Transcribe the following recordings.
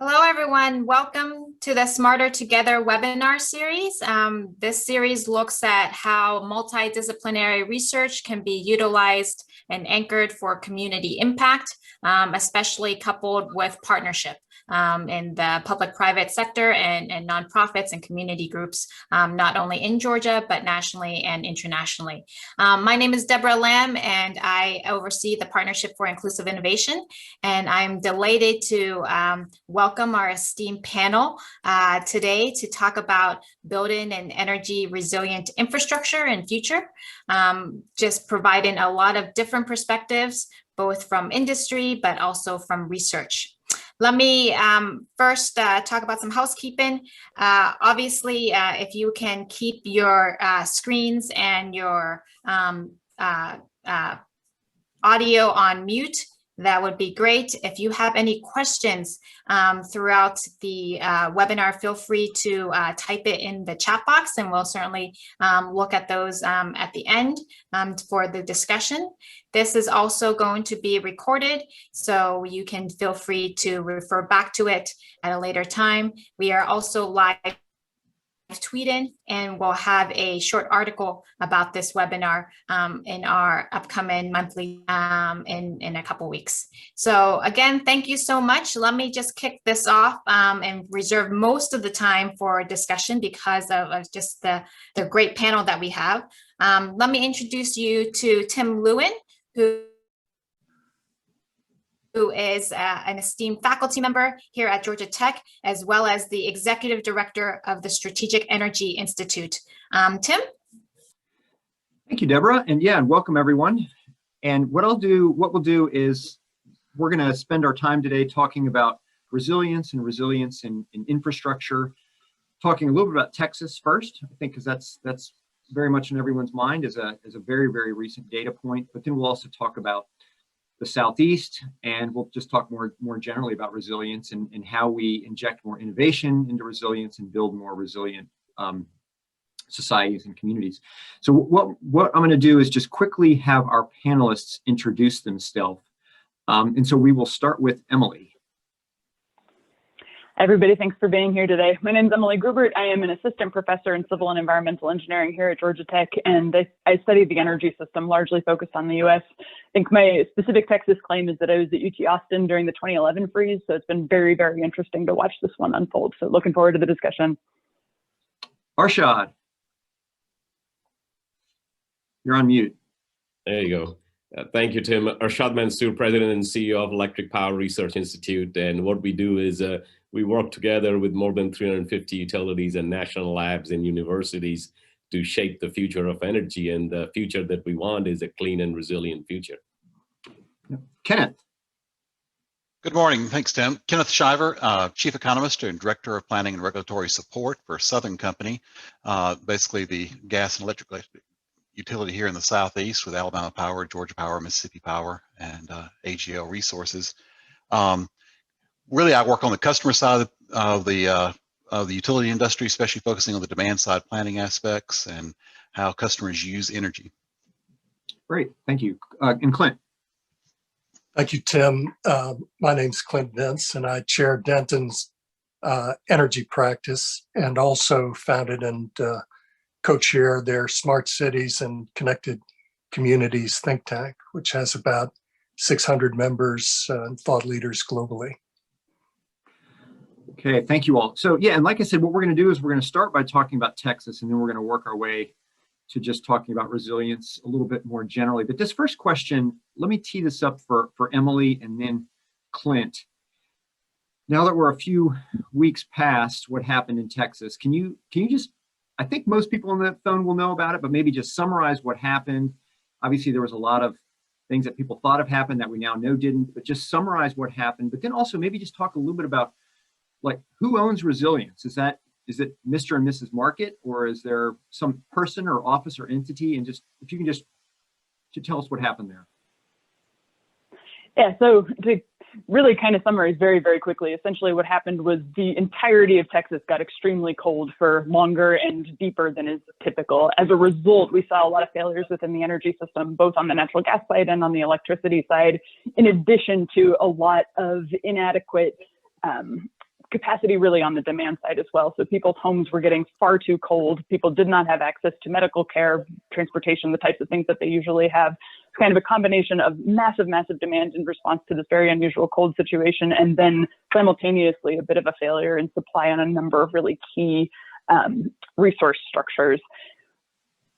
Hello, everyone. Welcome to the Smarter Together webinar series. This series looks at how multidisciplinary research can be utilized and anchored for community impact, especially coupled with partnership in the public-private sector and nonprofits and community groups, not only in Georgia, but nationally and internationally. My name is Deborah Lamb, and I oversee the Partnership for Inclusive Innovation. And I'm delighted to welcome our esteemed panel today to talk about building an energy resilient infrastructure and future, just providing a lot of different perspectives, both from industry, but also from research. Let me first talk about some housekeeping. Obviously, if you can keep your screens and your audio on mute, that would be great. If you have any questions throughout the webinar, feel free to type it in the chat box, and we'll certainly look at those at the end for the discussion. This is also going to be recorded, so you can feel free to refer back to it at a later time. We are also live tweeting, and we'll have a short article about this webinar in our upcoming monthly in a couple weeks. So again, thank you so much. Let me just kick this off and reserve most of the time for discussion because of just the great panel that we have. Let me introduce you to Tim Lewin, who is an esteemed faculty member here at Georgia Tech, as well as the Executive Director of the Strategic Energy Institute. Tim? Thank you, Deborah, and welcome everyone. And what we'll do is we're gonna spend our time today talking about resilience in infrastructure, talking a little bit about Texas first, I think, because that's very much in everyone's mind as a very, very recent data point, but then we'll also talk about the Southeast, and we'll just talk more generally about resilience and how we inject more innovation into resilience and build more resilient societies and communities. So what I'm going to do is just quickly have our panelists introduce themselves. And so we will start with Emily. Everybody, thanks for being here today. My name is Emily Grubert. I am an assistant professor in civil and environmental engineering here at Georgia Tech, and I study the energy system, largely focused on the U.S. I think my specific Texas claim is that I was at UT Austin during the 2011 freeze, so it's been very, very interesting to watch this one unfold. So looking forward to the discussion. Arshad, you're on mute. There you go. Thank you, Tim. Arshad Mansoor, President and CEO of Electric Power Research Institute. And what we do is we work together with more than 350 utilities and national labs and universities to shape the future of energy. And the future that we want is a clean and resilient future. Kenneth. Good morning. Thanks, Tim. Kenneth Shiver, Chief Economist and Director of Planning and Regulatory Support for Southern Company, basically the gas and electric utility here in the Southeast with Alabama Power, Georgia Power, Mississippi Power, and AGL Resources. Really, I work on the customer side of the utility industry, especially focusing on the demand side planning aspects and how customers use energy. Great, thank you. And Clint. Thank you, Tim. My name's Clint Vince, and I chair Denton's energy practice and also founded and co-chair their Smart Cities and Connected Communities think tank, which has about 600 members and thought leaders globally. Okay, thank you all. So and like I said, what we're going to do is we're going to start by talking about Texas, and then we're going to work our way to just talking about resilience a little bit more generally. But this first question, let me tee this up for Emily and then Clint. Now that we're a few weeks past what happened in Texas, can you just, I think most people on the phone will know about it, but maybe just summarize what happened. Obviously, there was a lot of things that people thought have happened that we now know didn't, but just summarize what happened. But then also maybe just talk a little bit about, like, who owns resilience? Is it Mr. and Mrs. Market, or is there some person or office or entity? And just, if you can just tell us what happened there. Yeah, so to really kind of summarize very, very quickly, essentially what happened was the entirety of Texas got extremely cold for longer and deeper than is typical. As a result, we saw a lot of failures within the energy system, both on the natural gas side and on the electricity side, in addition to a lot of inadequate capacity really on the demand side as well. So people's homes were getting far too cold. People did not have access to medical care, transportation, the types of things that they usually have. It's kind of a combination of massive, massive demand in response to this very unusual cold situation, and then simultaneously a bit of a failure in supply on a number of really key resource structures.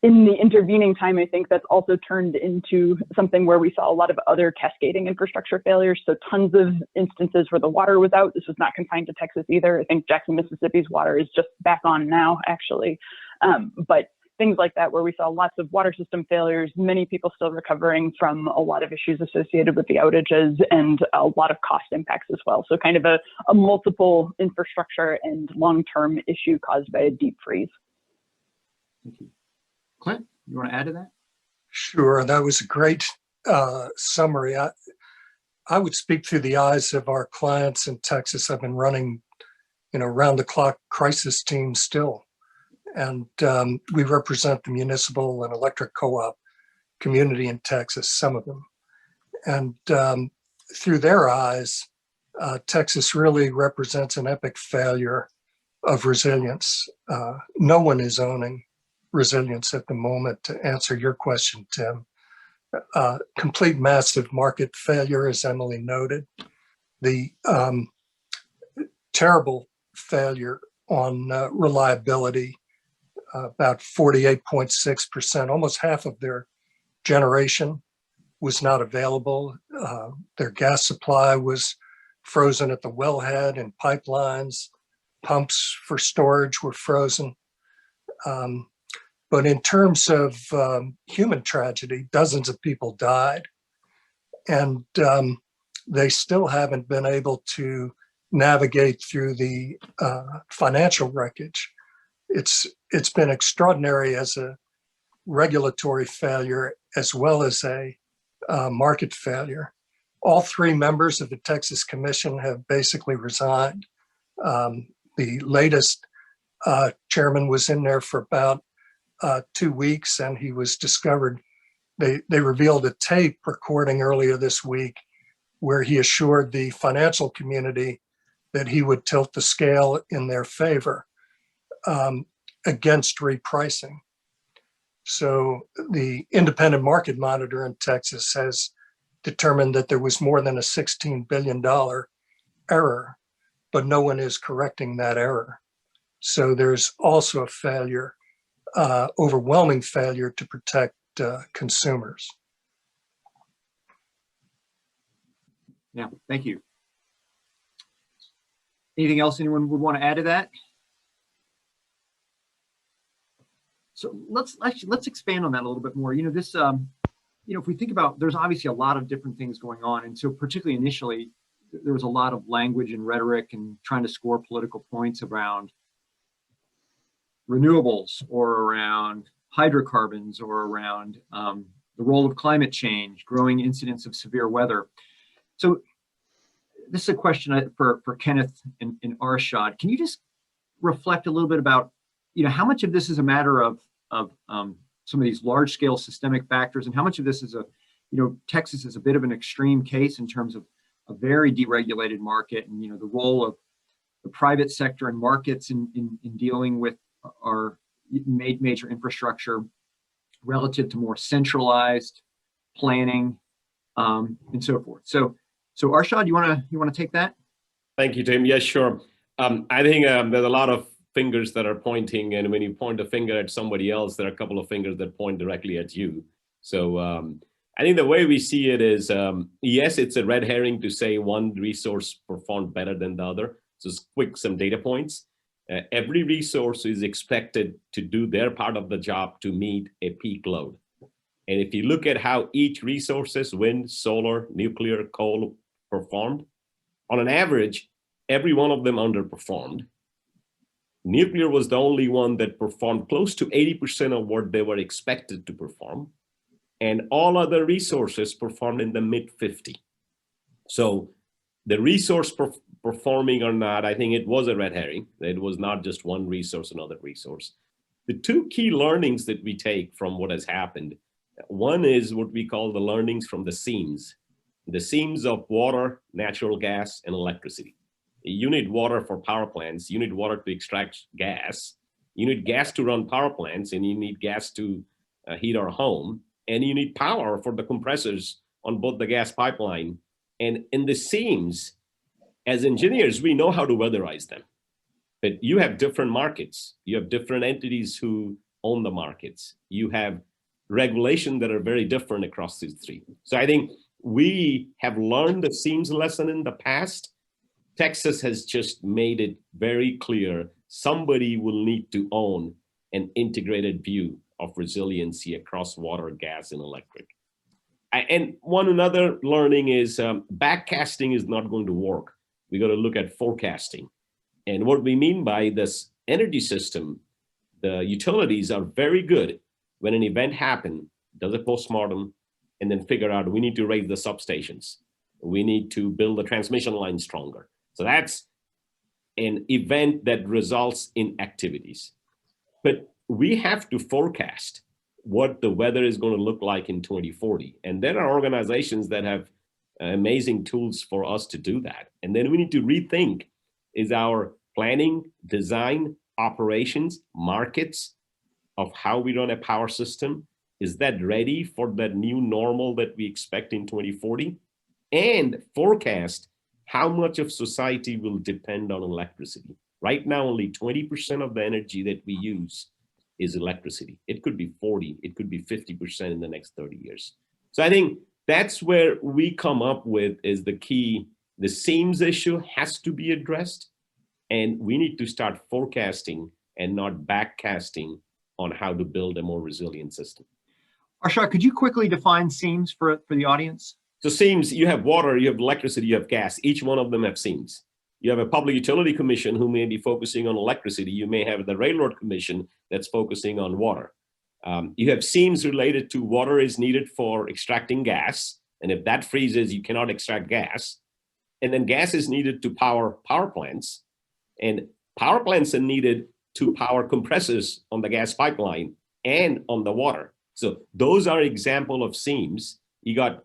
In the intervening time, I think that's also turned into something where we saw a lot of other cascading infrastructure failures. So tons of instances where the water was out. This was not confined to Texas either. I think Jackson, Mississippi's water is just back on now, actually. But things like that, where we saw lots of water system failures, many people still recovering from a lot of issues associated with the outages, and a lot of cost impacts as well. So kind of a multiple infrastructure and long-term issue caused by a deep freeze. Thank you. Clint, you want to add to that? Sure, that was a great summary. I would speak through the eyes of our clients in Texas. I've been running, round-the-clock crisis teams still, and we represent the municipal and electric co-op community in Texas, some of them, and through their eyes, Texas really represents an epic failure of resilience. No one is owning resilience at the moment. To answer your question, Tim, complete massive market failure, as Emily noted, the terrible failure on reliability, about 48.6%, almost half of their generation was not available. Their gas supply was frozen at the wellhead and pipelines. Pumps for storage were frozen. But in terms of human tragedy, dozens of people died, and they still haven't been able to navigate through the financial wreckage. It's been extraordinary as a regulatory failure as well as a market failure. All three members of the Texas Commission have basically resigned. The latest chairman was in there for about 2 weeks, and he was discovered. They revealed a tape recording earlier this week where he assured the financial community that he would tilt the scale in their favor against repricing. So the independent market monitor in Texas has determined that there was more than a $16 billion error, but no one is correcting that error. So there's also a failure, overwhelming failure to protect consumers. Yeah, thank you. Anything else anyone would want to add to that? So let's expand on that a little bit more. This, if we think about, there's obviously a lot of different things going on. And so particularly initially, there was a lot of language and rhetoric and trying to score political points around renewables or around hydrocarbons or around the role of climate change, growing incidence of severe weather. So this is a question for Kenneth and Arshad. Can you just reflect a little bit about, how much of this is a matter of some of these large scale systemic factors, and how much of this is Texas is a bit of an extreme case in terms of a very deregulated market, and the role of the private sector and markets in dealing with our major infrastructure relative to more centralized planning and so forth. So Arshad, you want to take that? Thank you, Tim. Yes, sure. I think there's a lot of fingers that are pointing, and when you point a finger at somebody else, there are a couple of fingers that point directly at you. So I think the way we see it is, yes, it's a red herring to say one resource performed better than the other. So some data points. Every resource is expected to do their part of the job to meet a peak load. And if you look at how each resources, wind, solar, nuclear, coal, performed, on an average, every one of them underperformed. Nuclear was the only one that performed close to 80% of what they were expected to perform. And all other resources performed in the mid-50. So the resource performing or not, I think it was a red herring. It was not just one resource, another resource. The two key learnings that we take from what has happened, one is what we call the learnings from the seams of water, natural gas, and electricity. You need water for power plants. You need water to extract gas. You need gas to run power plants, and you need gas to heat our home. And you need power for the compressors on both the gas pipeline. And in the seams, as engineers, we know how to weatherize them. But you have different markets. You have different entities who own the markets. You have regulation that are very different across these three. So I think we have learned the seams lesson in the past. Texas has just made it very clear somebody will need to own an integrated view of resiliency across water, gas, and electric. And one another learning is backcasting is not going to work. We got to look at forecasting. And what we mean by this energy system, the utilities are very good when an event happens, does a postmortem, and then figure out we need to raise the substations. We need to build the transmission line stronger. So that's an event that results in activities. But we have to forecast what the weather is going to look like in 2040. And there are organizations that have amazing tools for us to do that. And then we need to rethink, is our planning, design, operations, markets of how we run a power system, is that ready for that new normal that we expect in 2040? And forecast how much of society will depend on electricity. Right now, only 20% of the energy that we use is electricity. It could be 40, it could be 50% in the next 30 years. So I think that's where we come up with is the key. The seams issue has to be addressed, and we need to start forecasting and not backcasting on how to build a more resilient system. Arshad, could you quickly define seams for the audience? So seams, you have water, you have electricity, you have gas. Each one of them have seams. You have a public utility commission who may be focusing on electricity. You may have the railroad commission that's focusing on water. You have seams related to water is needed for extracting gas. And if that freezes, you cannot extract gas. And then gas is needed to power power plants. And power plants are needed to power compressors on the gas pipeline and on the water. So those are example of seams. You got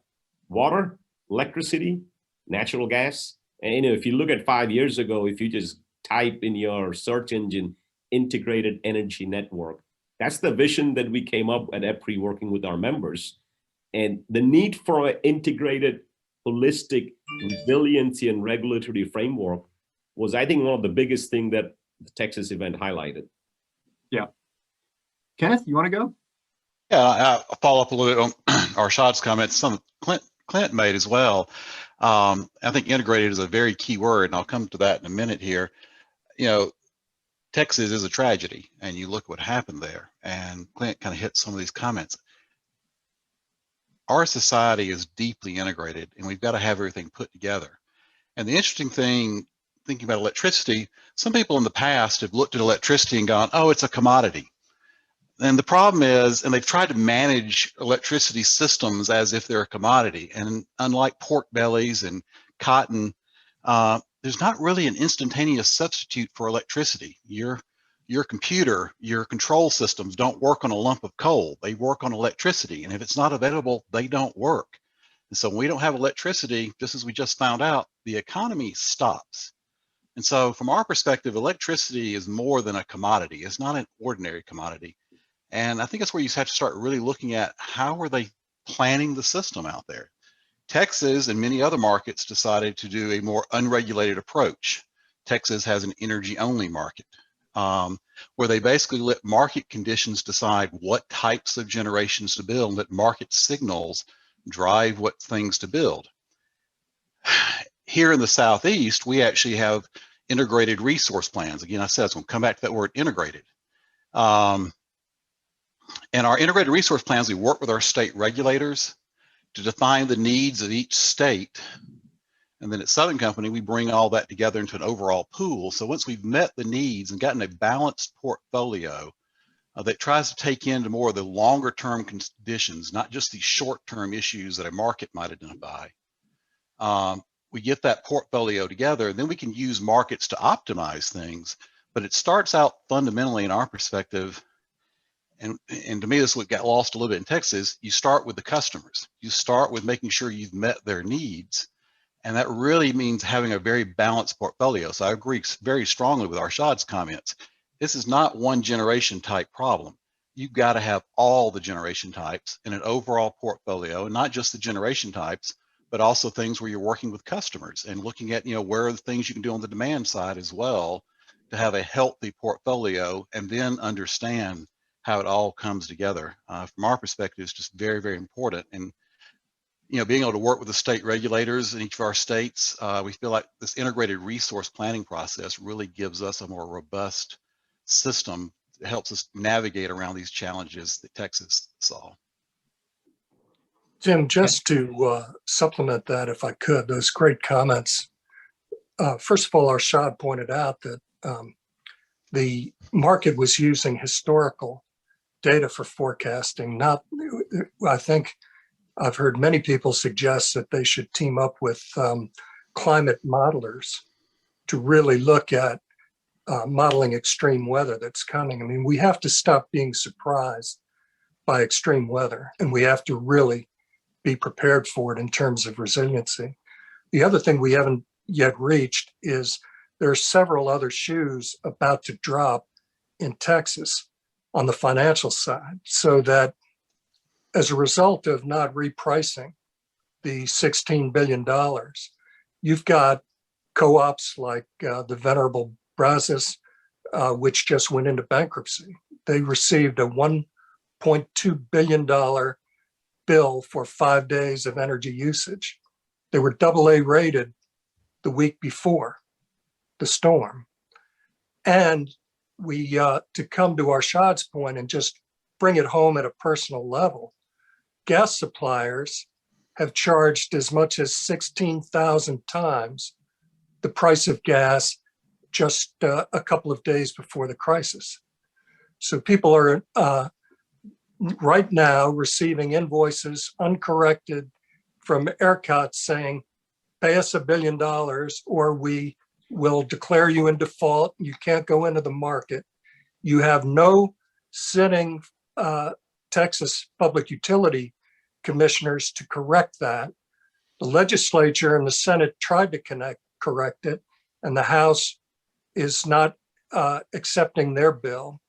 water, electricity, natural gas. And if you look at 5 years ago, if you just type in your search engine, integrated energy network, that's the vision that we came up at EPRI working with our members. And the need for an integrated, holistic resiliency and regulatory framework was, I think, one of the biggest things that the Texas event highlighted. Yeah. Kenneth, you want to go? Yeah, I'll follow up a little bit on Arshad's comments, some Clint made as well. I think integrated is a very key word, and I'll come to that in a minute here. You know, Texas is a tragedy, and you look what happened there, and Clint kind of hit some of these comments. Our society is deeply integrated, and we've got to have everything put together. And the interesting thing, thinking about electricity, some people in the past have looked at electricity and gone, oh, it's a commodity. And the problem is, and they've tried to manage electricity systems as if they're a commodity. And unlike pork bellies and cotton, there's not really an instantaneous substitute for electricity. Your computer, your control systems don't work on a lump of coal. They work on electricity. And if it's not available, they don't work. And so when we don't have electricity, just as we just found out, the economy stops. And so from our perspective, electricity is more than a commodity. It's not an ordinary commodity. And I think that's where you have to start really looking at how are they planning the system out there. Texas and many other markets decided to do a more unregulated approach. Texas has an energy-only market where they basically let market conditions decide what types of generations to build, let market signals drive what things to build. Here in the Southeast, we actually have integrated resource plans. Again, I said I was going to come back to that word integrated. And our integrated resource plans, we work with our state regulators to define the needs of each state. And then at Southern Company, we bring all that together into an overall pool. So once we've met the needs and gotten a balanced portfolio that tries to take into more of the longer term conditions, not just the short term issues that a market might identify, we get that portfolio together, and then we can use markets to optimize things. But it starts out fundamentally in our perspective, and to me, this is what got lost a little bit in Texas. You start with the customers. You start with making sure you've met their needs. And that really means having a very balanced portfolio. So I agree very strongly with Arshad's comments. This is not one generation type problem. You've got to have all the generation types in an overall portfolio, and not just the generation types, but also things where you're working with customers and looking at, where are the things you can do on the demand side as well to have a healthy portfolio, and then understand how it all comes together. From our perspective, it's just very, very important. And being able to work with the state regulators in each of our states, we feel like this integrated resource planning process really gives us a more robust system that helps us navigate around these challenges that Texas saw. Tim, just to supplement that, if I could, those great comments. First of all, Arshad pointed out that the market was using historical data for forecasting. I think I've heard many people suggest that they should team up with climate modelers to really look at modeling extreme weather that's coming. I mean, we have to stop being surprised by extreme weather, and we have to really be prepared for it in terms of resiliency. The other thing we haven't yet reached is there are several other shoes about to drop in Texas on the financial side, so that as a result of not repricing the $16 billion, you've got co-ops like the Venerable Brazos, which just went into bankruptcy. They received a $1.2 billion bill for 5 days of energy usage. They were AA rated the week before the storm. And we, to come to Arshad's point and just bring it home at a personal level, gas suppliers have charged as much as 16,000 times the price of gas just a couple of days before the crisis. So people are right now receiving invoices uncorrected from ERCOT saying, pay us $1 billion or we will declare you in default. You can't go into the market. You have no sitting Texas public utility commissioners to correct that. The legislature and the Senate tried to correct it, and the House is not accepting their bill.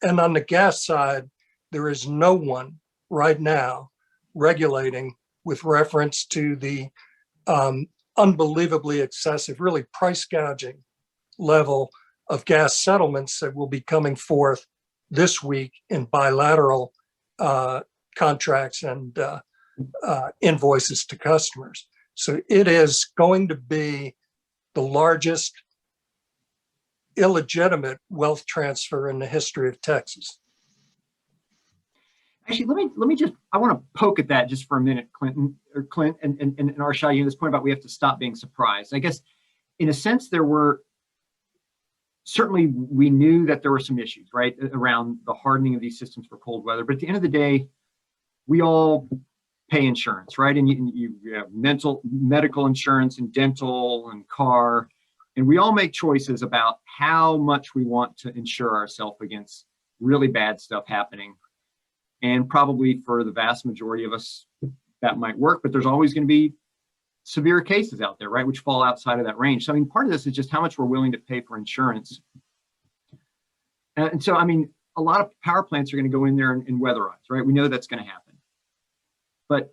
And on the gas side, there is no one right now regulating with reference to the unbelievably excessive, really price gouging level of gas settlements that will be coming forth this week in bilateral contracts and invoices to customers. So it is going to be the largest illegitimate wealth transfer in the history of Texas. Actually, let me just, I want to poke at that just for a minute, Clint and Arshad, you know, this point about we have to stop being surprised. I guess in a sense, certainly we knew that there were some issues, right, around the hardening of these systems for cold weather. But at the end of the day, we all pay insurance, right? And you have medical insurance and dental and car, and we all make choices about how much we want to insure ourselves against really bad stuff happening. And probably for the vast majority of us, that might work, but there's always going to be severe cases out there, right, which fall outside of that range. So, I mean, part of this is just how much we're willing to pay for insurance. And so, I mean, a lot of power plants are going to go in there and weatherize, right? We know that's going to happen. But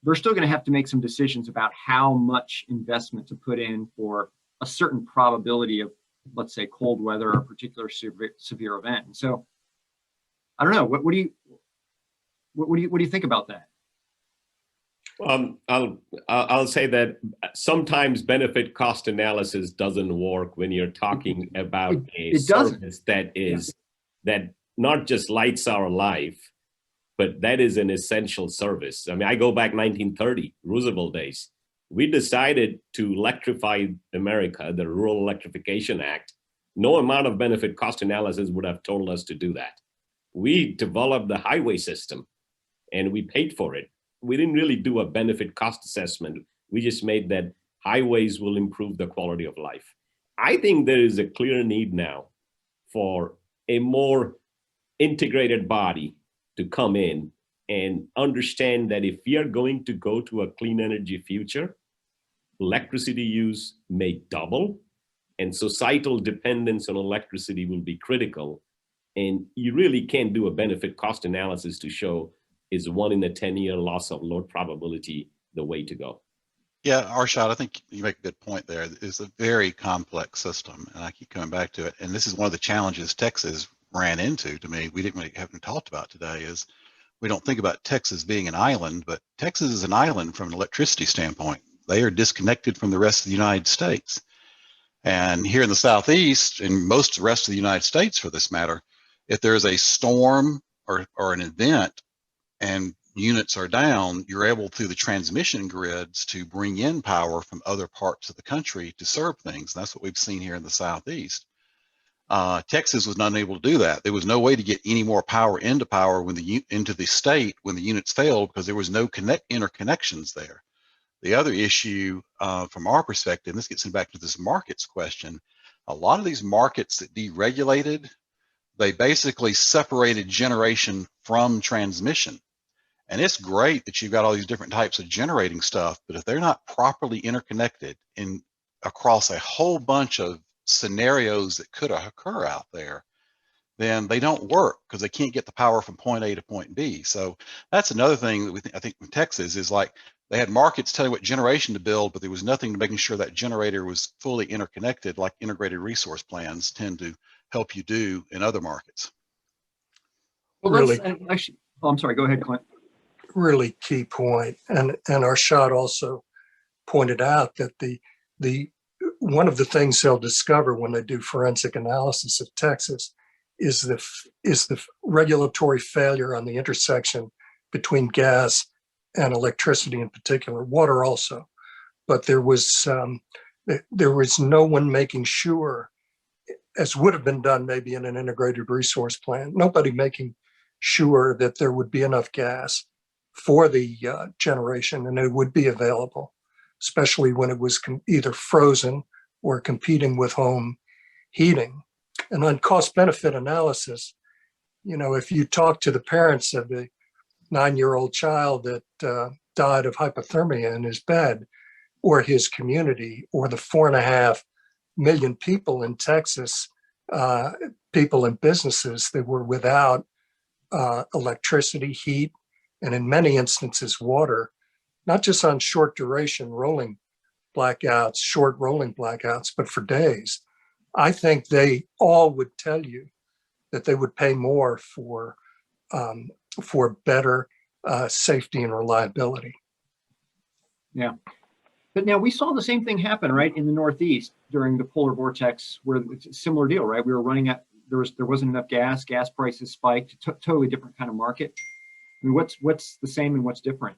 they're still going to have to make some decisions about how much investment to put in for a certain probability of, let's say, cold weather or a particular severe event. And so, I don't know. What do you think about that? I'll say that sometimes benefit cost analysis doesn't work when you're talking about a service that is that not just lights our life, but that is an essential service. I mean, I go back 1930, Roosevelt days. We decided to electrify America, the Rural Electrification Act. No amount of benefit cost analysis would have told us to do that. We developed the highway system and we paid for it. We didn't really do a benefit cost assessment. We just made that highways will improve the quality of life. I think there is a clear need now for a more integrated body to come in and understand that if we are going to go to a clean energy future, electricity use may double, and societal dependence on electricity will be critical. And you really can't do a benefit cost analysis to show is 1 in a 10-year loss of load probability the way to go. Yeah, Arshad, I think you make a good point there. It's a very complex system, and I keep coming back to it. And this is one of the challenges Texas ran into, to me, we haven't talked about today, is we don't think about Texas being an island, but Texas is an island from an electricity standpoint. They are disconnected from the rest of the United States. And here in the Southeast, and most of the rest of the United States for this matter, if there's a storm or an event and units are down, you're able through the transmission grids to bring in power from other parts of the country to serve things. And that's what we've seen here in the Southeast. Texas was not able to do that. There was no way to get any more power into the state when the units failed because there was no interconnections there. The other issue from our perspective, and this gets back to this markets question, a lot of these markets that deregulated, they basically separated generation from transmission. And it's great that you've got all these different types of generating stuff, but if they're not properly interconnected across a whole bunch of scenarios that could occur out there, then they don't work because they can't get the power from point A to point B. So that's another thing that I think with Texas is like they had markets telling what generation to build, but there was nothing to making sure that generator was fully interconnected like integrated resource plans tend to help you do in other markets. Well, Really, actually, I'm sorry, go ahead, Clint. really key point. And Arshad also pointed out that the one of the things they'll discover when they do forensic analysis of Texas is the regulatory failure on the intersection between gas and electricity in particular, water also. But there was no one making sure, as would have been done maybe in an integrated resource plan, nobody making sure that there would be enough gas for the generation and it would be available, especially when it was either frozen or competing with home heating. And on cost benefit analysis, you know, if you talk to the parents of the 9-year-old child that died of hypothermia in his bed, or his community, or the 4.5 million people in Texas, people and businesses that were without electricity, heat, and in many instances, water, not just on short duration rolling blackouts, short rolling blackouts, but for days. I think they all would tell you that they would pay more for better safety and reliability. Yeah. But now we saw the same thing happen, right, in the Northeast during the polar vortex, where it's a similar deal, right? We were running at, there wasn't enough gas prices spiked, totally different kind of market. I mean, what's the same and what's different?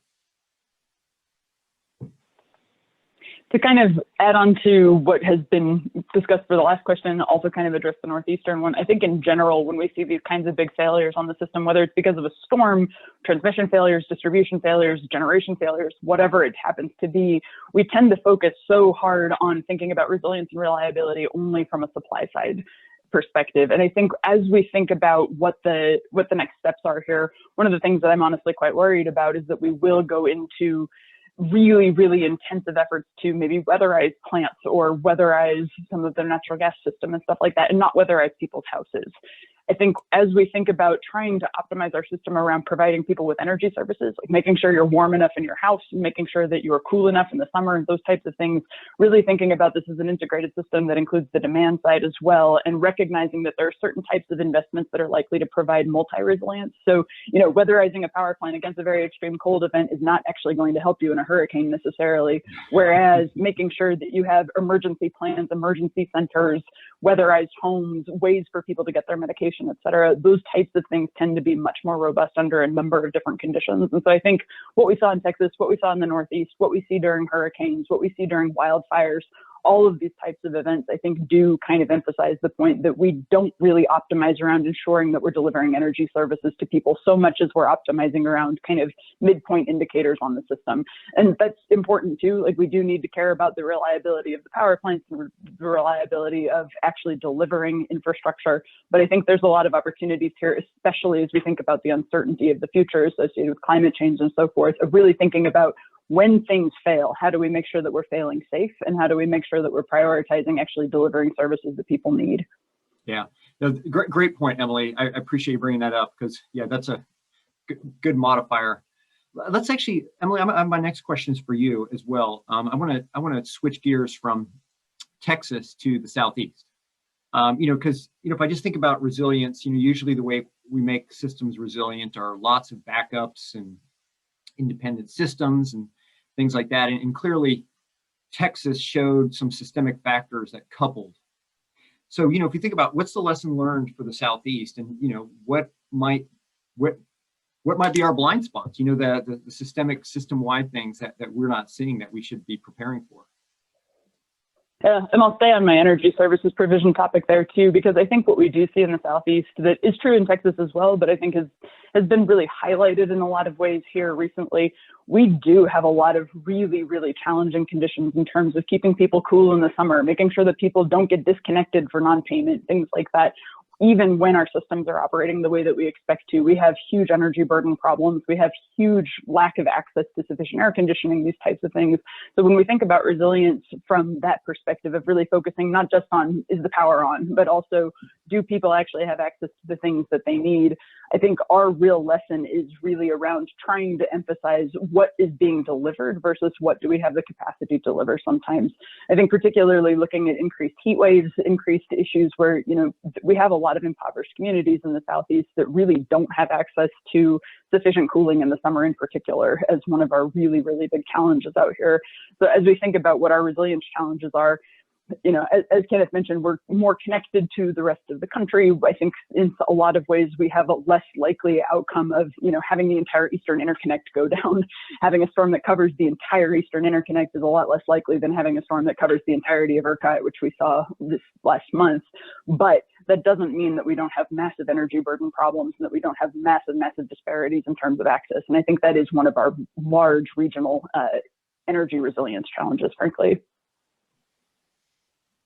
To kind of add on to what has been discussed for the last question, also kind of address the Northeastern one, I think in general, when we see these kinds of big failures on the system, whether it's because of a storm, transmission failures, distribution failures, generation failures, whatever it happens to be, we tend to focus so hard on thinking about resilience and reliability only from a supply side perspective. And I think as we think about what the next steps are here, one of the things that I'm honestly quite worried about is that we will go into really, really intensive efforts to maybe weatherize plants or weatherize some of the natural gas system and stuff like that, and not weatherize people's houses. I think as we think about trying to optimize our system around providing people with energy services, like making sure you're warm enough in your house, making sure that you are cool enough in the summer, and those types of things, really thinking about this as an integrated system that includes the demand side as well, and recognizing that there are certain types of investments that are likely to provide multi-resilience. So, you know, weatherizing a power plant against a very extreme cold event is not actually going to help you in a hurricane necessarily, whereas making sure that you have emergency plans, emergency centers, weatherized homes, ways for people to get their medication, et cetera, those types of things tend to be much more robust under a number of different conditions. And so I think what we saw in Texas, what we saw in the Northeast, what we see during hurricanes, what we see during wildfires, all of these types of events, I think, do kind of emphasize the point that we don't really optimize around ensuring that we're delivering energy services to people so much as we're optimizing around kind of midpoint indicators on the system. And that's important too. Like, we do need to care about the reliability of the power plants and the reliability of actually delivering infrastructure. But I think there's a lot of opportunities here, especially as we think about the uncertainty of the future associated with climate change and so forth, of really thinking about when things fail, how do we make sure that we're failing safe, and how do we make sure that we're prioritizing actually delivering services that people need? Yeah, no, great point, Emily. I appreciate you bringing that up because, yeah, that's a good modifier. Let's actually, Emily, my next question is for you as well. I want to switch gears from Texas to the Southeast. Because if I just think about resilience, usually the way we make systems resilient are lots of backups and independent systems and things like that. And clearly, Texas showed some systemic factors that coupled. So, if you think about what's the lesson learned for the Southeast, and what might be our blind spots, the systemic system-wide things that we're not seeing that we should be preparing for. Yeah, and I'll stay on my energy services provision topic there too, because I think what we do see in the Southeast that is true in Texas as well, but I think has been really highlighted in a lot of ways here recently. We do have a lot of really, really challenging conditions in terms of keeping people cool in the summer, making sure that people don't get disconnected for non-payment, things like that. Even when our systems are operating the way that we expect to, we have huge energy burden problems. We have huge lack of access to sufficient air conditioning, these types of things. So when we think about resilience from that perspective of really focusing not just on is the power on, but also do people actually have access to the things that they need, I think our real lesson is really around trying to emphasize what is being delivered versus what do we have the capacity to deliver sometimes. I think particularly looking at increased heat waves, increased issues where, we have a lot of impoverished communities in the Southeast that really don't have access to sufficient cooling in the summer in particular as one of our really, really big challenges out here. So as we think about what our resilience challenges are, as Kenneth mentioned, we're more connected to the rest of the country. I think in a lot of ways, we have a less likely outcome of, having the entire Eastern Interconnect go down. Having a storm that covers the entire Eastern Interconnect is a lot less likely than having a storm that covers the entirety of ERCOT, which we saw this last month. But that doesn't mean that we don't have massive energy burden problems and that we don't have massive, massive disparities in terms of access. And I think that is one of our large regional energy resilience challenges, frankly.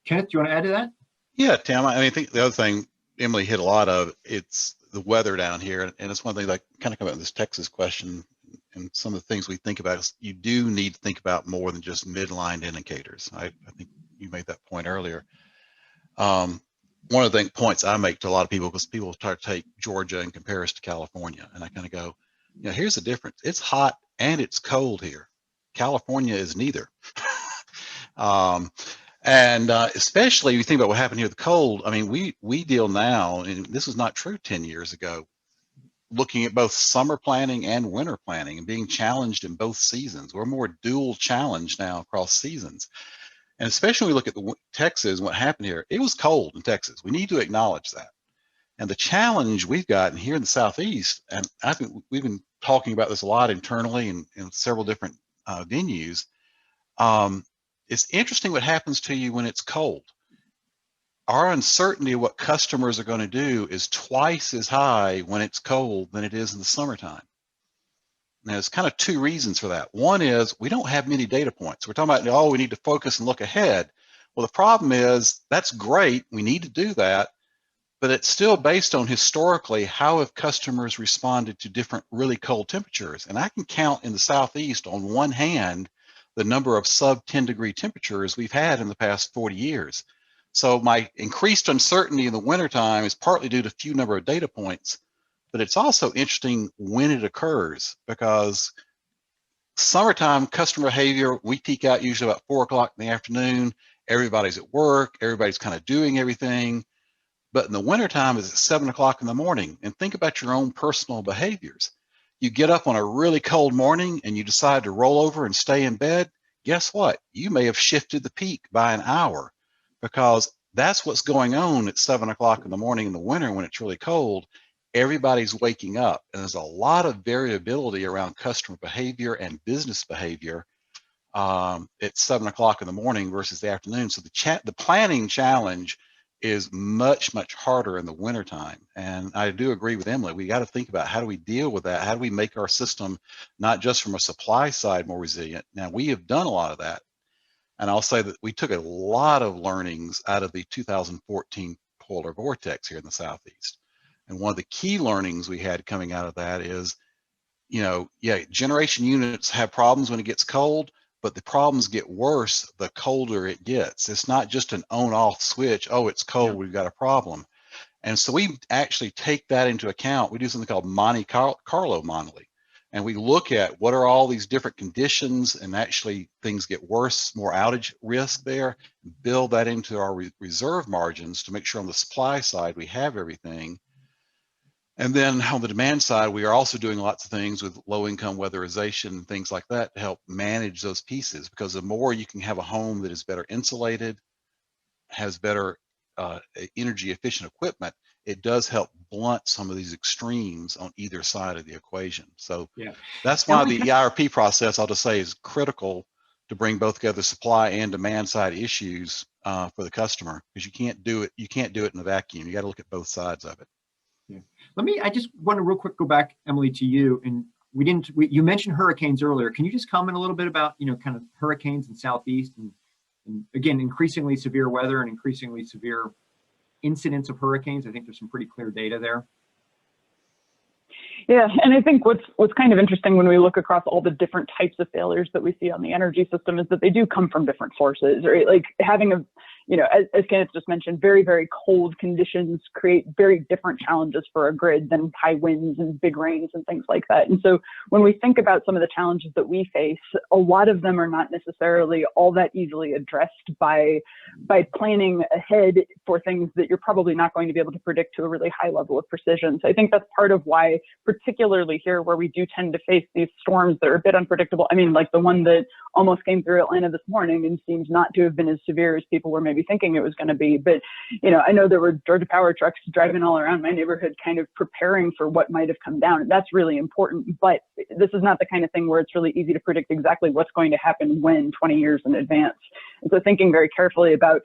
Kenneth, do you want to add to that? Yeah, Tim, I think the other thing Emily hit a lot of, it's the weather down here. And it's one thing that kind of come out in this Texas question and some of the things we think about is you do need to think about more than just midline indicators. I think you made that point earlier. One of the points I make to a lot of people, because people try to take Georgia and compare us to California, and I kind of go, here's the difference. It's hot and it's cold here. California is neither. And especially if you think about what happened here with the cold, I mean, we deal now, and this was not true 10 years ago, looking at both summer planning and winter planning and being challenged in both seasons. We're more dual challenged now across seasons. And especially when we look at Texas, what happened here, it was cold in Texas. We need to acknowledge that. And the challenge we've got here in the Southeast, and I think we've been talking about this a lot internally in several different venues, it's interesting what happens to you when it's cold. Our uncertainty of what customers are going to do is twice as high when it's cold than it is in the summertime. Now, there's kind of two reasons for that. One is we don't have many data points. We're talking about, oh, we need to focus and look ahead. Well, the problem is that's great. We need to do that, but it's still based on historically how have customers responded to different really cold temperatures. And I can count in the Southeast on one hand the number of sub 10 degree temperatures we've had in the past 40 years. So my increased uncertainty in the wintertime is partly due to few number of data points, but it's also interesting when it occurs, because summertime customer behavior, we peak out usually about 4 o'clock in the afternoon. Everybody's at work, everybody's kind of doing everything. But in the wintertime, it's at 7 o'clock in the morning. And think about your own personal behaviors. You get up on a really cold morning and you decide to roll over and stay in bed. Guess what? You may have shifted the peak by an hour, because that's what's going on at 7 o'clock in the morning in the winter when it's really cold. Everybody's waking up, and there's a lot of variability around customer behavior and business behavior at 7 o'clock in the morning versus the afternoon. So the planning challenge is much, much harder in the wintertime. And I do agree with Emily. We got to think about how do we deal with that? How do we make our system, not just from a supply side, more resilient? Now, we have done a lot of that. And I'll say that we took a lot of learnings out of the 2014 polar vortex here in the Southeast. And one of the key learnings we had coming out of that is yeah, generation units have problems when it gets cold, but the problems get worse the colder it gets. It's not just an on-off switch. Oh, it's cold, we've got a problem. And so we actually take that into account. We do something called Monte Carlo modeling. And we look at what are all these different conditions, and actually things get worse, more outage risk there, build that into our reserve margins to make sure on the supply side we have everything. And then on the demand side, we are also doing lots of things with low income weatherization and things like that to help manage those pieces, because the more you can have a home that is better insulated, has better energy efficient equipment, it does help blunt some of these extremes on either side of the equation. So yeah, that's why the EIRP process, I'll just say, is critical to bring both together supply and demand side issues for the customer, because you can't do it in a vacuum. You got to look at both sides of it. Yeah. I just want to real quick go back, Emily, to you. And you mentioned hurricanes earlier. Can you just comment a little bit about, kind of hurricanes in Southeast and again, increasingly severe weather and increasingly severe incidents of hurricanes? I think there's some pretty clear data there. Yeah, and I think what's kind of interesting when we look across all the different types of failures that we see on the energy system is that they do come from different sources, right? Like having a, as Kenneth just mentioned, very, very cold conditions create very different challenges for a grid than high winds and big rains and things like that. And so when we think about some of the challenges that we face, a lot of them are not necessarily all that easily addressed by planning ahead for things that you're probably not going to be able to predict to a really high level of precision. So I think that's part of why, particularly here where we do tend to face these storms that are a bit unpredictable. I mean, like the one that almost came through Atlanta this morning and seems not to have been as severe as people were maybe thinking it was going to be. But, I know there were Georgia Power trucks driving all around my neighborhood kind of preparing for what might have come down. And that's really important. But this is not the kind of thing where it's really easy to predict exactly what's going to happen when 20 years in advance. And so thinking very carefully about,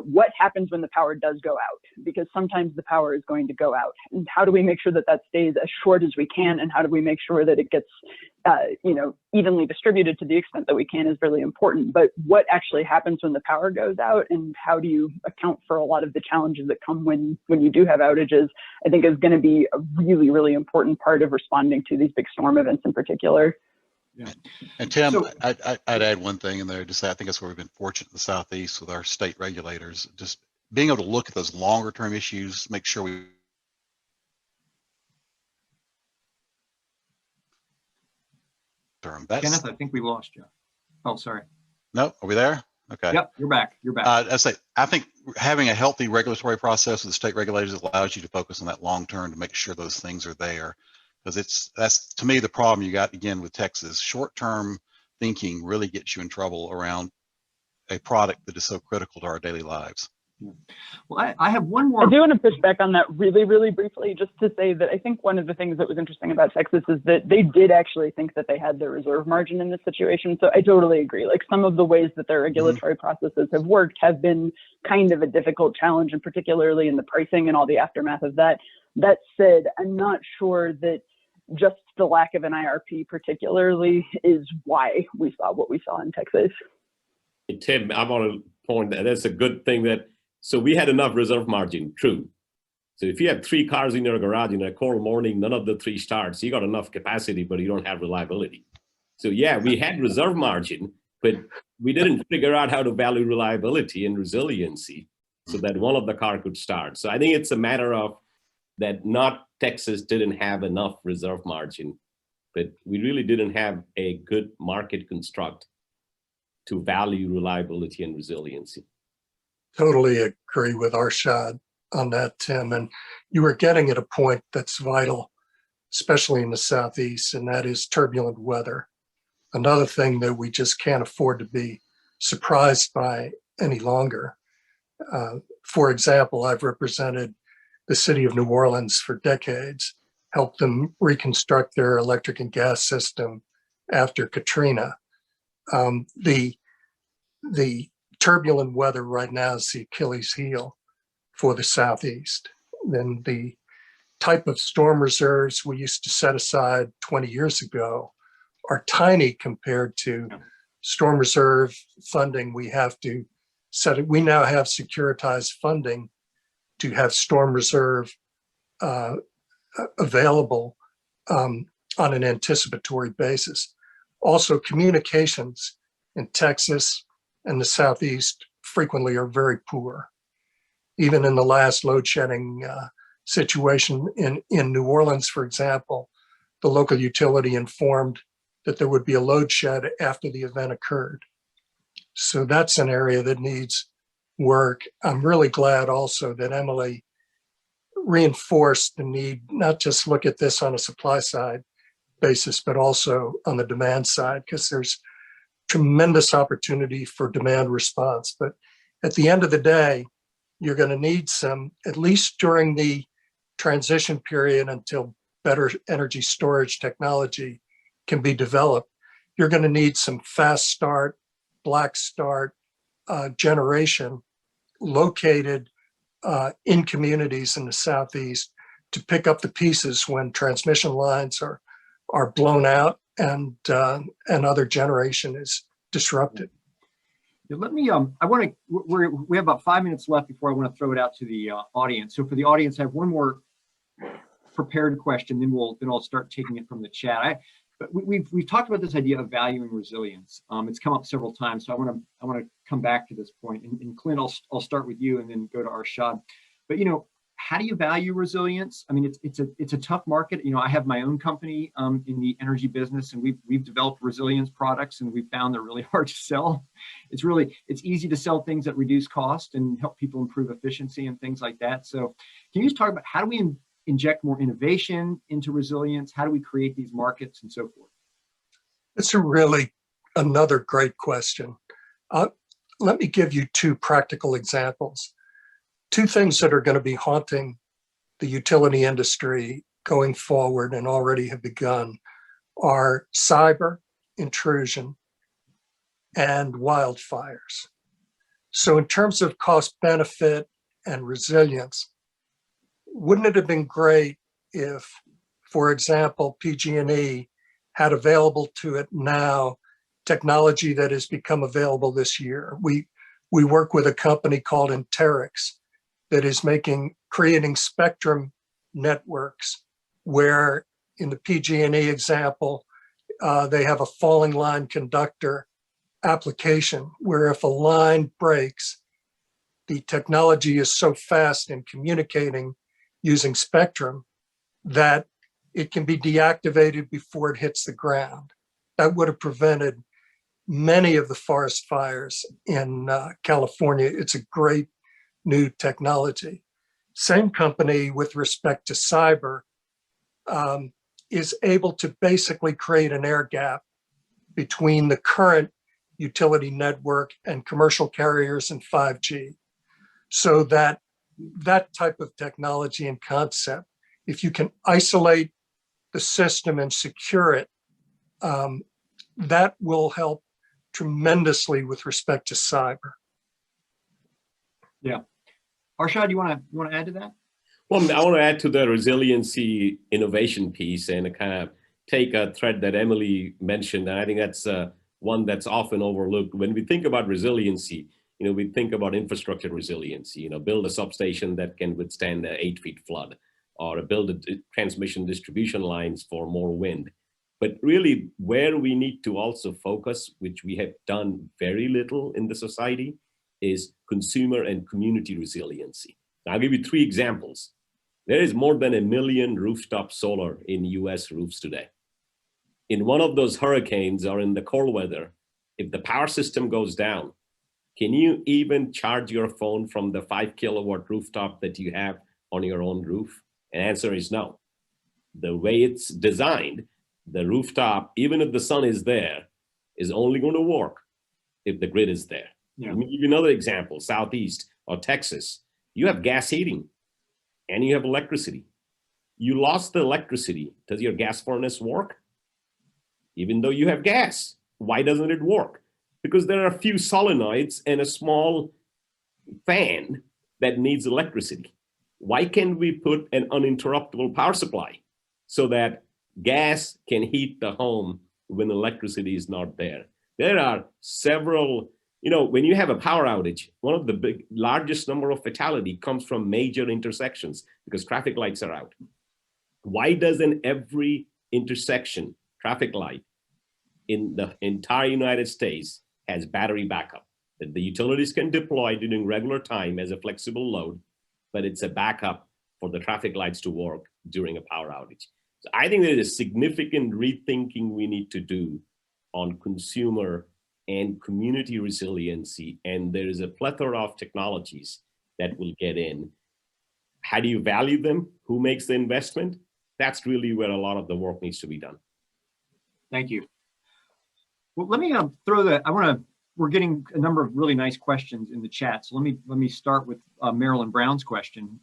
what happens when the power does go out, because sometimes the power is going to go out. And how do we make sure that that stays as short as we can? And how do we make sure that it gets, evenly distributed to the extent that we can is really important. But what actually happens when the power goes out, and how do you account for a lot of the challenges that come when you do have outages, I think is going to be a really, really important part of responding to these big storm events in particular. Yeah. And Tim, I'd add one thing in there to say, I think that's where we've been fortunate in the Southeast with our state regulators, just being able to look at those longer term issues, make sure we Kenneth, I think we lost you. Oh, sorry. No, are we there? Okay. Yep, you're back. You're back. I think having a healthy regulatory process with the state regulators allows you to focus on that long term to make sure those things are there. Because that's to me the problem you got again with Texas. Short term thinking really gets you in trouble around a product that is so critical to our daily lives. Well, I have one more. I do want to push back on that really, really briefly, just to say that I think one of the things that was interesting about Texas is that they did actually think that they had the reserve margin in this situation. So I totally agree. Like some of the ways that their regulatory processes have worked have been kind of a difficult challenge, and particularly in the pricing and all the aftermath of that. That said, I'm not sure that just the lack of an IRP particularly is why we saw what we saw in Texas. Hey, Tim, I want to point that that's a good thing so we had enough reserve margin, true. So if you have 3 cars in your garage in a cold morning, none of the 3 starts, you got enough capacity, but you don't have reliability. So yeah, we had reserve margin, but we didn't figure out how to value reliability and resiliency so that one of the car could start. So I think it's a matter of that not Texas didn't have enough reserve margin, but we really didn't have a good market construct to value reliability and resiliency. Totally agree with Arshad on that, Tim. And you were getting at a point that's vital, especially in the Southeast, and that is turbulent weather. Another thing that we just can't afford to be surprised by any longer. For example, I've represented the city of New Orleans for decades, helped them reconstruct their electric and gas system after Katrina. The turbulent weather right now is the Achilles heel for the Southeast. Then the type of storm reserves we used to set aside 20 years ago are tiny compared to storm reserve funding we have to set. We now have securitized funding to have storm reserve available on an anticipatory basis. Also, communications in Texas and the Southeast frequently are very poor. Even in the last load shedding situation in New Orleans, for example, the local utility informed that there would be a load shed after the event occurred. So that's an area that needs work. I'm really glad also that Emily reinforced the need not just look at this on a supply side basis, but also on the demand side, because there's tremendous opportunity for demand response. But at the end of the day, you're going to need some, at least during the transition period until better energy storage technology can be developed, you're going to need some fast start, black start generation located in communities in the Southeast to pick up the pieces when transmission lines are blown out and other generation is disrupted. Let me, we have about 5 minutes left before I want to throw it out to the audience. So for the audience, I have one more prepared question, then I'll start taking it from the chat. But we've talked about this idea of valuing resilience. It's come up several times, so I want to come back to this point. And Clint, I'll start with you and then go to Arshad. But how do you value resilience? I mean, it's a tough market. I have my own company in the energy business, and we've developed resilience products, and we've found they're really hard to sell. It's easy to sell things that reduce cost and help people improve efficiency and things like that. So can you just talk about how do we inject more innovation into resilience? How do we create these markets and so forth? It's another great question. Let me give you two practical examples. Two things that are going to be haunting the utility industry going forward and already have begun are cyber intrusion and wildfires. So in terms of cost benefit and resilience, wouldn't it have been great if, for example, PG&E had available to it now technology that has become available this year? We work with a company called Interix that is creating spectrum networks where, in the PG&E example, they have a falling line conductor application where if a line breaks, the technology is so fast in communicating using spectrum that it can be deactivated before it hits the ground. That would have prevented many of the forest fires in California. It's a great new technology. Same company with respect to cyber is able to basically create an air gap between the current utility network and commercial carriers and 5G. So that type of technology and concept, if you can isolate the system and secure it, that will help tremendously with respect to cyber. Yeah. Arshad, you want to add to that? Well, I want to add to the resiliency innovation piece and kind of take a thread that Emily mentioned. And I think that's one that's often overlooked. When we think about resiliency, we think about infrastructure resiliency, build a substation that can withstand an 8-foot flood, or build a transmission distribution lines for more wind. But really where we need to also focus, which we have done very little in the society, is consumer and community resiliency. Now, I'll give you 3 examples. There is more than 1 million rooftop solar in US roofs today. In one of those hurricanes or in the cold weather, if the power system goes down, can you even charge your phone from the 5 kilowatt rooftop that you have on your own roof? And answer is no. The way it's designed, the rooftop, even if the sun is there, is only going to work if the grid is there. Yeah. Let me give you another example, Southeast or Texas. You have gas heating and you have electricity. You lost the electricity. Does your gas furnace work? Even though you have gas, why doesn't it work? Because there are a few solenoids and a small fan that needs electricity. Why can't we put an uninterruptible power supply so that gas can heat the home when electricity is not there? There are several, when you have a power outage, one of the largest number of fatality comes from major intersections because traffic lights are out. Why doesn't every intersection traffic light in the entire United States has battery backup that the utilities can deploy during regular time as a flexible load, but it's a backup for the traffic lights to work during a power outage. So I think there is a significant rethinking we need to do on consumer and community resiliency, and there is a plethora of technologies that will get in. How do you value them? Who makes the investment? That's really where a lot of the work needs to be done. Thank you. Well, let me we're getting a number of really nice questions in the chat. So let me start with Marilyn Brown's question,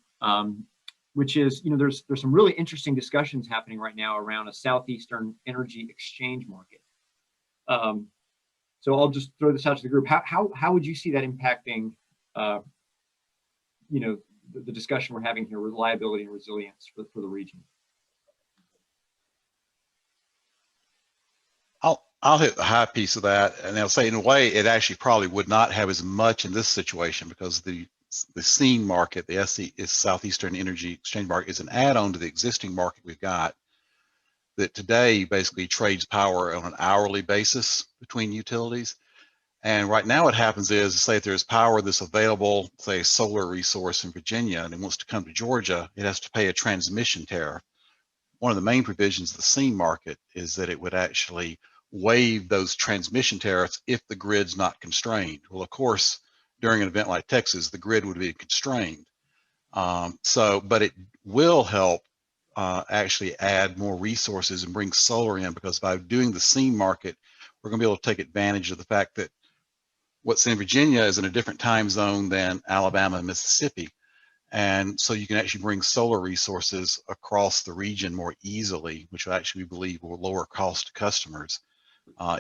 which is, there's some really interesting discussions happening right now around a Southeastern energy exchange market. So I'll just throw this out to the group. How would you see that impacting, the discussion we're having here, reliability and resilience for the region? I'll hit the high piece of that, and I'll say in a way it actually probably would not have as much in this situation because the SEI market, the SE is Southeastern Energy Exchange Market, is an add-on to the existing market we've got that today basically trades power on an hourly basis between utilities. And right now what happens is, say if there's power that's available, say a solar resource in Virginia, and it wants to come to Georgia, it has to pay a transmission tariff. One of the main provisions of the SEI market is that it would actually waive those transmission tariffs if the grid's not constrained. Well, of course, during an event like Texas, the grid would be constrained. But it will help actually add more resources and bring solar in, because by doing the SEI market, we're gonna be able to take advantage of the fact that what's in Virginia is in a different time zone than Alabama and Mississippi. And so you can actually bring solar resources across the region more easily, which actually we believe will lower cost to customers.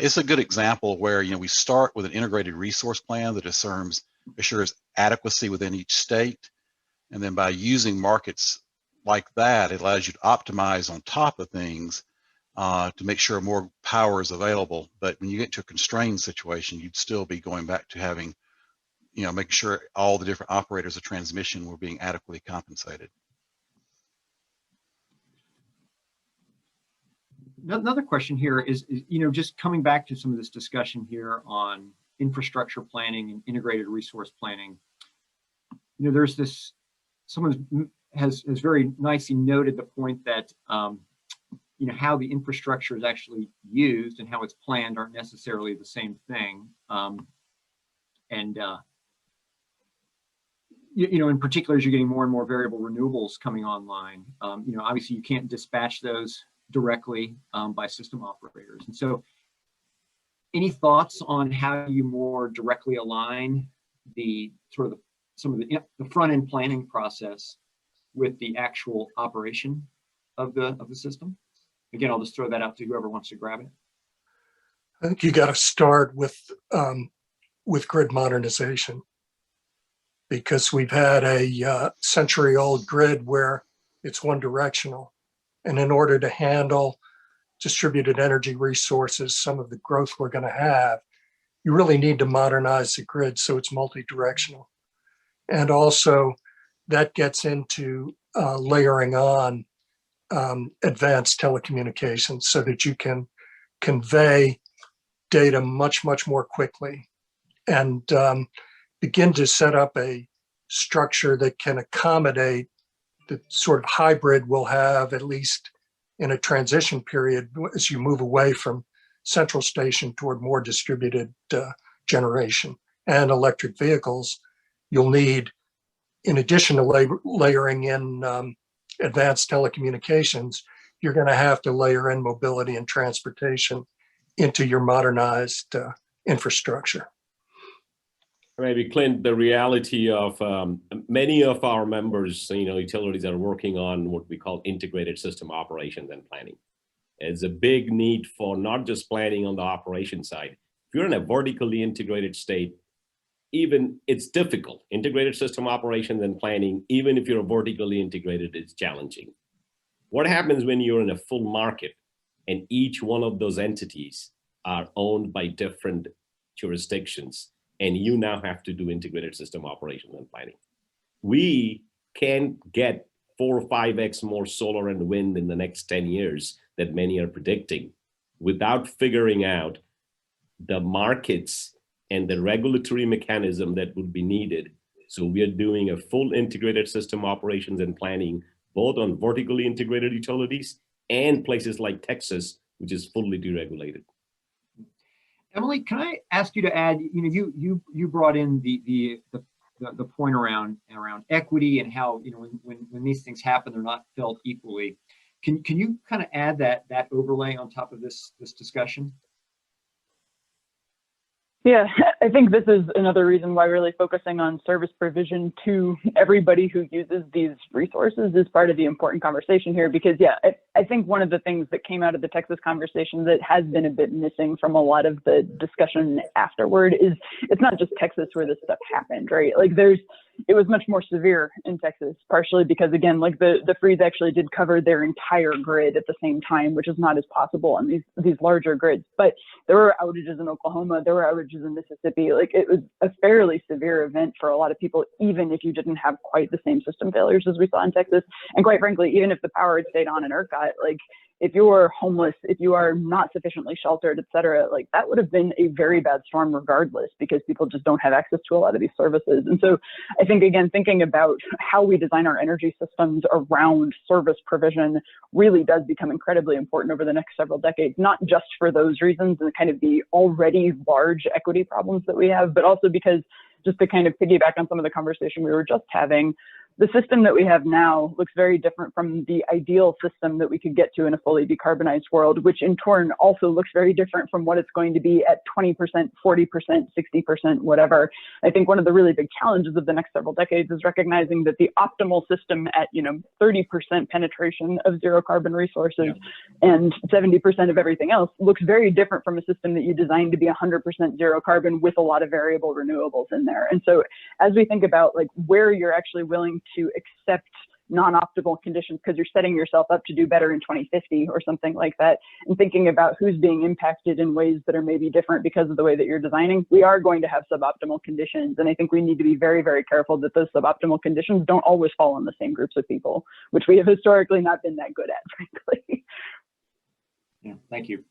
It's a good example where we start with an integrated resource plan that assures adequacy within each state, and then by using markets like that, it allows you to optimize on top of things to make sure more power is available. But when you get to a constrained situation, you'd still be going back to having, making sure all the different operators of transmission were being adequately compensated. Another question here is, just coming back to some of this discussion here on infrastructure planning and integrated resource planning. There's this, someone has very nicely noted the point that, how the infrastructure is actually used and how it's planned aren't necessarily the same thing. In particular, as you're getting more and more variable renewables coming online, obviously you can't dispatch those directly by system operators. And so any thoughts on how you more directly align the some of the front end planning process with the actual operation of the system? Again, I'll just throw that out to whoever wants to grab it. I think you got to start with grid modernization, because we've had a century-old grid where it's one directional. And in order to handle distributed energy resources, some of the growth we're going to have, you really need to modernize the grid so it's multi-directional. And also that gets into layering on advanced telecommunications so that you can convey data much, much more quickly and begin to set up a structure that can accommodate the sort of hybrid we'll have, at least in a transition period, as you move away from central station toward more distributed generation. And electric vehicles, you'll need, in addition to layering in advanced telecommunications, you're going to have to layer in mobility and transportation into your modernized infrastructure. Maybe, Clint, the reality of many of our members, utilities are working on what we call integrated system operations and planning. It's a big need for not just planning on the operation side. If you're in a vertically integrated state, even it's difficult. Integrated system operations and planning, even if you're vertically integrated, it's challenging. What happens when you're in a full market and each one of those entities are owned by different jurisdictions, and you now have to do integrated system operations and planning? We can get 4 or 5x more solar and wind in the next 10 years that many are predicting without figuring out the markets and the regulatory mechanism that would be needed. So we are doing a full integrated system operations and planning, both on vertically integrated utilities and places like Texas, which is fully deregulated. Emily, can I ask you to add? You brought in the point around equity and how when these things happen, they're not felt equally. Can you kind of add that overlay on top of this discussion? Yeah, I think this is another reason why really focusing on service provision to everybody who uses these resources is part of the important conversation here, because yeah, I think one of the things that came out of the Texas conversation that has been a bit missing from a lot of the discussion afterward is it's not just Texas where this stuff happened, right? Like it was much more severe in Texas, partially because again, like the freeze actually did cover their entire grid at the same time, which is not as possible on these larger grids. But there were outages in Oklahoma, there were outages in Mississippi. Like it was a fairly severe event for a lot of people, even if you didn't have quite the same system failures as we saw in Texas. And quite frankly, even if the power had stayed on in ERCOT, like if you are homeless, if you are not sufficiently sheltered, et cetera, like that would have been a very bad storm regardless, because people just don't have access to a lot of these services. And so I think, again, thinking about how we design our energy systems around service provision really does become incredibly important over the next several decades, not just for those reasons and kind of the already large equity problems that we have, but also because, just to kind of piggyback on some of the conversation we were just having, the system that we have now looks very different from the ideal system that we could get to in a fully decarbonized world, which in turn also looks very different from what it's going to be at 20%, 40%, 60%, whatever. I think one of the really big challenges of the next several decades is recognizing that the optimal system at 30% penetration of zero carbon resources and 70% of everything else looks very different from a system that you designed to be 100% zero carbon with a lot of variable renewables in there. And so as we think about like where you're actually willing to accept non-optimal conditions because you're setting yourself up to do better in 2050 or something like that, and thinking about who's being impacted in ways that are maybe different because of the way that you're designing, we are going to have suboptimal conditions. And I think we need to be very, very careful that those suboptimal conditions don't always fall on the same groups of people, which we have historically not been that good at, frankly. Yeah, thank you.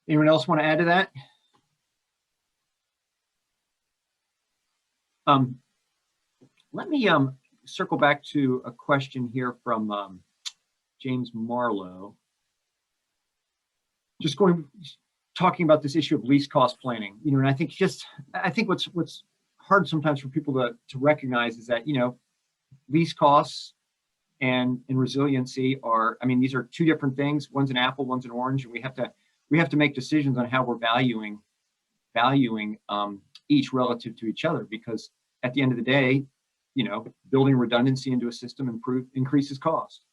Anyone else want to add to that? Let me circle back to a question here from James Marlowe. Just talking about this issue of least cost planning, and I think what's hard sometimes for people to recognize is that, least costs and resiliency are, these are two different things. One's an apple, one's an orange, and we have to make decisions on how we're valuing each relative to each other, because at the end of the day, building redundancy into a system increases cost,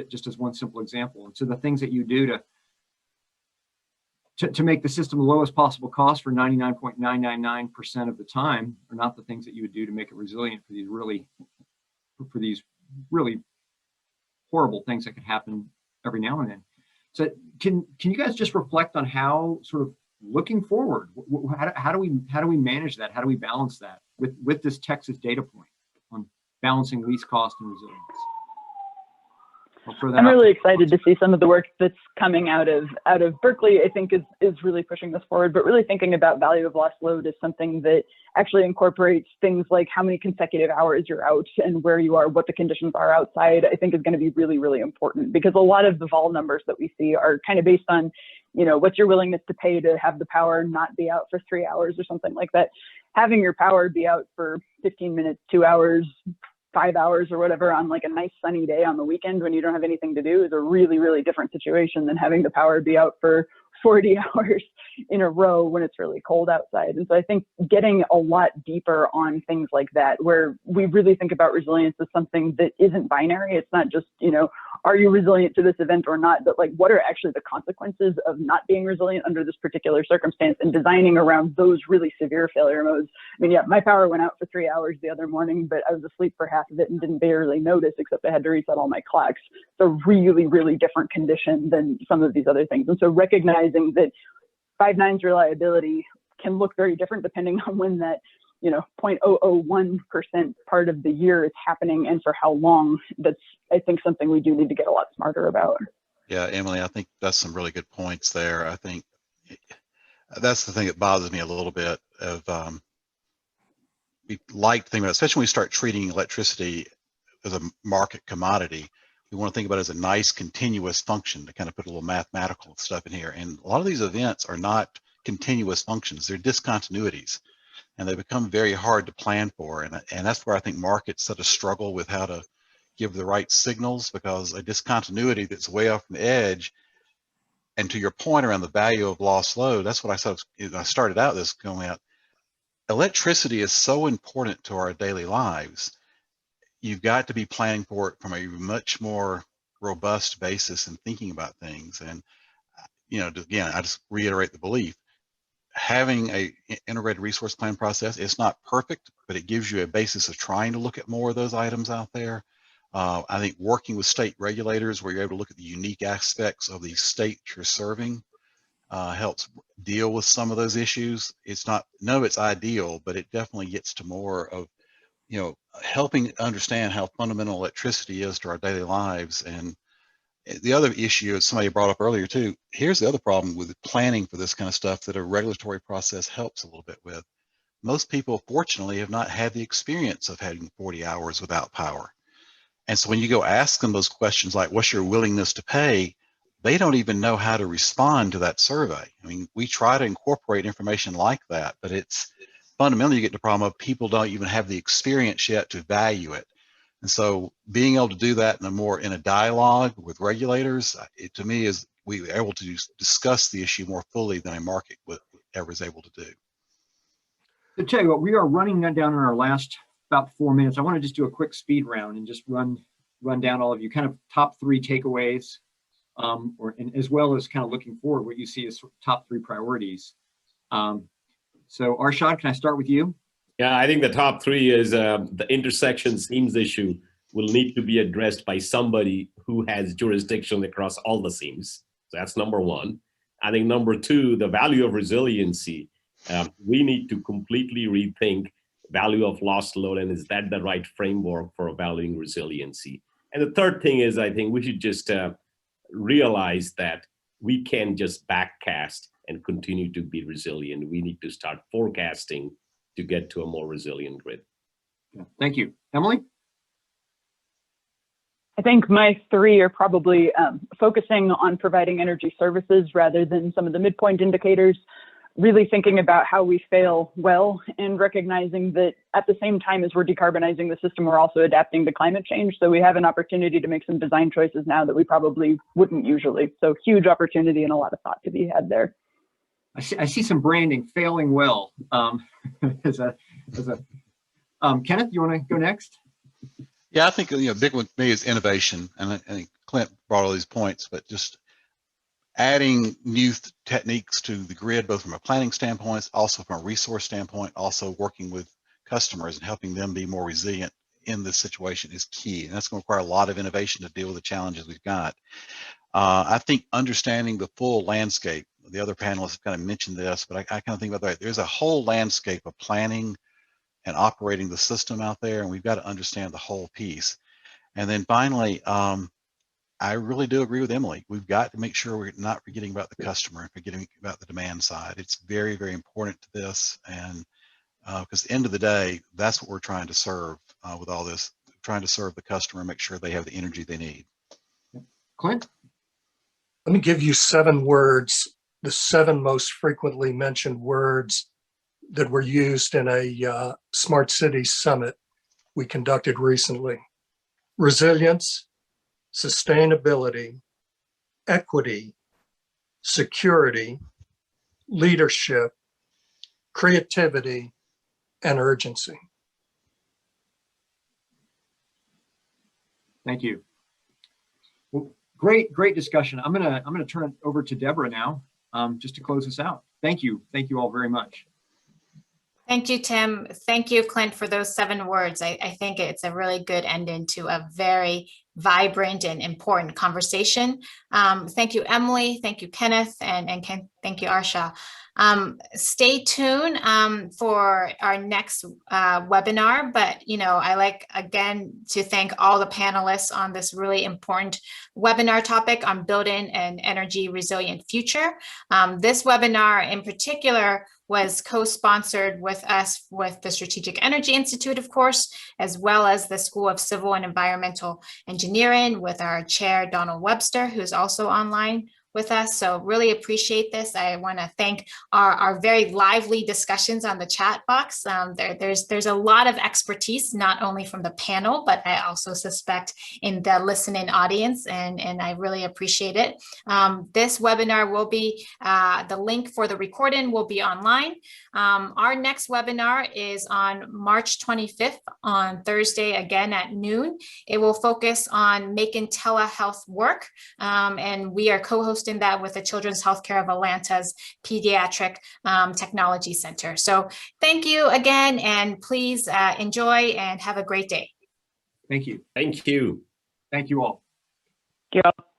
just as one simple example. And so the things that you do to make the system the lowest possible cost for 99.999% of the time are not the things that you would do to make it resilient for these really horrible things that could happen every now and then. So can you guys just reflect on how, sort of looking forward, how do we manage that? How do we balance that with this Texas data point on balancing least cost and resilience? I'm really excited to see some of the work that's coming out of Berkeley. I think is really pushing this forward, but really thinking about value of lost load is something that actually incorporates things like how many consecutive hours you're out and where you are, what the conditions are outside, I think is going to be really, really important, because a lot of the vol numbers that we see are kind of based on, what's your willingness to pay to have the power not be out for 3 hours or something like that. Having your power be out for 15 minutes, 2 hours, 5 hours or whatever on like a nice sunny day on the weekend when you don't have anything to do is a really, really different situation than having the power be out for 40 hours in a row when it's really cold outside. And so I think getting a lot deeper on things like that, where we really think about resilience as something that isn't binary. It's not just, are you resilient to this event or not, but like, what are actually the consequences of not being resilient under this particular circumstance, and designing around those really severe failure modes. My power went out for 3 hours the other morning, but I was asleep for half of it and didn't barely notice, except I had to reset all my clocks. It's a really, really different condition than some of these other things. And so recognizing that 5 nines reliability can look very different depending on when that 0.001% part of the year it's happening and for how long, that's, I think, something we do need to get a lot smarter about. Yeah, Emily, I think that's some really good points there. I think that's the thing that bothers me a little bit of, we like to think about, especially when we start treating electricity as a market commodity, we want to think about it as a nice continuous function, to kind of put a little mathematical stuff in here. And a lot of these events are not continuous functions, they're discontinuities, and they become very hard to plan for. And that's where I think markets sort of struggle with how to give the right signals, because a discontinuity that's way off from the edge, and to your point around the value of lost load, that's what I started out this going out. Electricity is so important to our daily lives. You've got to be planning for it from a much more robust basis and thinking about things. And, again, I just reiterate the belief, having a integrated resource plan process, it's not perfect, but it gives you a basis of trying to look at more of those items out there. I think working with state regulators, where you're able to look at the unique aspects of the state you're serving, helps deal with some of those issues. It's not, no, it's ideal, but it definitely gets to more of, helping understand how fundamental electricity is to our daily lives. And the other issue, as somebody brought up earlier too, here's the other problem with planning for this kind of stuff that a regulatory process helps a little bit with. Most people, fortunately, have not had the experience of having 40 hours without power. And so when you go ask them those questions like, what's your willingness to pay? They don't even know how to respond to that survey. I mean, we try to incorporate information like that, but it's fundamentally, you get the problem of people don't even have the experience yet to value it. And so being able to do that in a dialogue with regulators, it, to me, is we are able to discuss the issue more fully than a market ever is able to do. So tell you what, we are running down in our last about 4 minutes. I want to just do a quick speed round and just run down all of you kind of top 3 takeaways, and as well as kind of looking forward, what you see as top 3 priorities. So Arshad, can I start with you? Yeah, I think the top 3 is the intersection seams issue will need to be addressed by somebody who has jurisdiction across all the seams. So that's number 1. I think number 2, the value of resiliency. We need to completely rethink value of lost load, and is that the right framework for valuing resiliency? And the third thing is, I think we should just realize that we can't just backcast and continue to be resilient. We need to start forecasting to get to a more resilient grid. Yeah. Thank you. Emily? I think my 3 are probably focusing on providing energy services rather than some of the midpoint indicators, really thinking about how we fail well, and recognizing that at the same time as we're decarbonizing the system, we're also adapting to climate change. So we have an opportunity to make some design choices now that we probably wouldn't usually. So huge opportunity and a lot of thought to be had there. I see some branding, failing well. Kenneth, you want to go next? Yeah, I think big one for me is innovation, and I think Clint brought all these points, but just adding new techniques to the grid, both from a planning standpoint, also from a resource standpoint, also working with customers and helping them be more resilient in this situation is key. And that's going to require a lot of innovation to deal with the challenges we've got. I think understanding the full landscape, the other panelists have kind of mentioned this, but I kind of think about that. There's a whole landscape of planning and operating the system out there, and we've got to understand the whole piece. And then finally, I really do agree with Emily. We've got to make sure we're not forgetting about the customer and forgetting about the demand side. It's very, very important to this. And because at the end of the day, that's what we're trying to serve with all this, trying to serve the customer and make sure they have the energy they need. Clint? Let me give you 7 words, the 7 most frequently mentioned words that were used in a Smart Cities Summit we conducted recently. Resilience, sustainability, equity, security, leadership, creativity, and urgency. Thank you. Well, great discussion. I'm gonna turn it over to Deborah now, just to close this out. Thank you all very much. Thank you, Tim. Thank you, Clint, for those 7 words. I think it's a really good ending to a very vibrant and important conversation. Thank you, Emily. Thank you, Kenneth, and thank you, Arsha. Stay tuned for our next webinar, but I like again to thank all the panelists on this really important webinar topic on building an energy resilient future. This webinar in particular was co-sponsored with us with the Strategic Energy Institute, of course, as well as the School of Civil and Environmental Engineering with our chair, Donald Webster, who's also online with us. So really appreciate this. I want to thank our very lively discussions on the chat box. There's a lot of expertise, not only from the panel, but I also suspect in the listening audience, and I really appreciate it. This webinar will be, the link for the recording will be online. Our next webinar is on March 25th on Thursday, again at noon. It will focus on making telehealth work, and we are co-hosting that with the Children's Healthcare of Atlanta's Pediatric Technology Center. So thank you again, and please enjoy and have a great day. Thank you. Thank you. Thank you all. Thank you all.